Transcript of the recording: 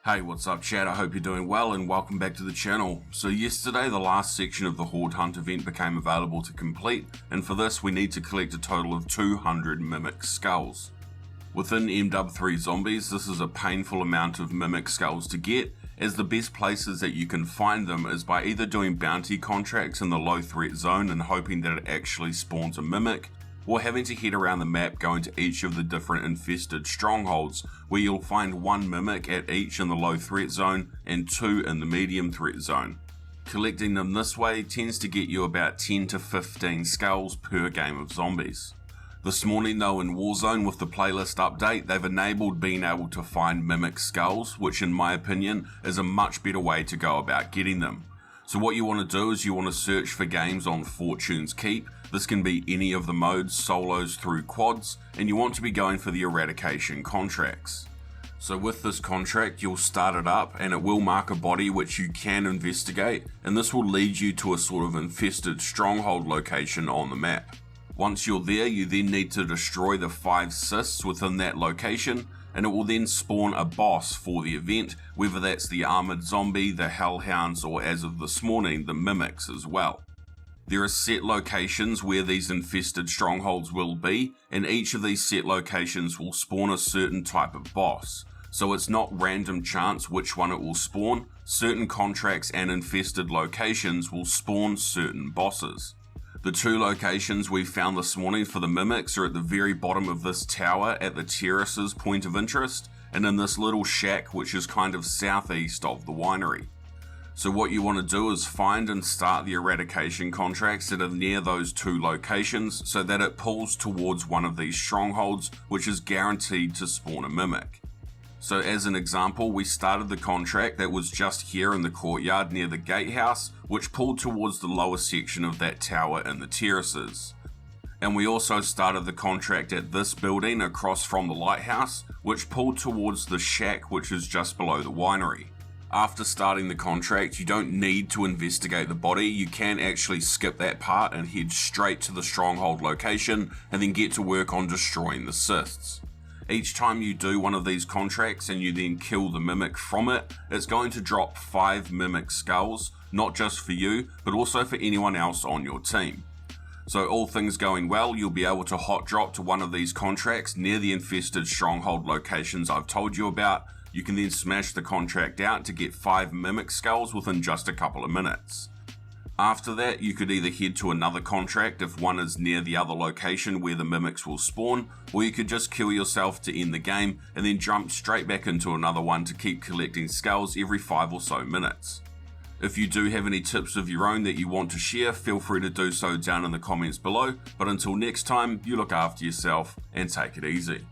Hey, what's up chat? I hope you're doing well and welcome back to the channel. So yesterday the last section of the Horde Hunt event became available to complete, and for this we need to collect a total of 200 Mimic Skulls. Within MW3 Zombies, this is a painful amount of Mimic Skulls to get, as the best places that you can find them is by either doing bounty contracts in the low threat zone and hoping that it actually spawns a Mimic, or having to head around the map going to each of the different infested strongholds, where you'll find one Mimic at each in the low threat zone and 2 in the medium threat zone. Collecting them this way tends to get you about 10 to 15 skulls per game of zombies. This morning though in Warzone with the playlist update, they've enabled being able to find Mimic Skulls, which in my opinion is a much better way to go about getting them. So what you want to do is you want to search for games on Fortune's Keep. This can be any of the modes, solos through quads, and you want to be going for the eradication contracts. So with this contract you'll start it up and it will mark a body which you can investigate, and this will lead you to a sort of infested stronghold location on the map. Once you're there, you then need to destroy the 5 cysts within that location, and it will then spawn a boss for the event, whether that's the armored zombie, the hellhounds, or as of this morning, the mimics as well. There are set locations where these infested strongholds will be, and each of these set locations will spawn a certain type of boss. So it's not random chance which one it will spawn. Certain contracts and infested locations will spawn certain bosses. The 2 locations we found this morning for the mimics are at the very bottom of this tower at the terrace's point of interest, and in this little shack which is kind of southeast of the winery. So what you want to do is find and start the eradication contracts that are near those 2 locations so that it pulls towards one of these strongholds, which is guaranteed to spawn a mimic. So as an example, we started the contract that was just here in the courtyard near the gatehouse, which pulled towards the lower section of that tower in the terraces. And we also started the contract at this building across from the lighthouse, which pulled towards the shack which is just below the winery. After starting the contract, you don't need to investigate the body. You can actually skip that part and head straight to the stronghold location and then get to work on destroying the cysts. Each time you do one of these contracts and you then kill the mimic from it, it's going to drop 5 Mimic Skulls, not just for you, but also for anyone else on your team. So all things going well, you'll be able to hot drop to one of these contracts near the infested stronghold locations I've told you about. You can then smash the contract out to get 5 Mimic Skulls within just a couple of minutes. After that, you could either head to another contract if one is near the other location where the mimics will spawn, or you could just kill yourself to end the game and then jump straight back into another one to keep collecting skulls every 5 or so minutes. If you do have any tips of your own that you want to share, feel free to do so down in the comments below, but until next time, you look after yourself and take it easy.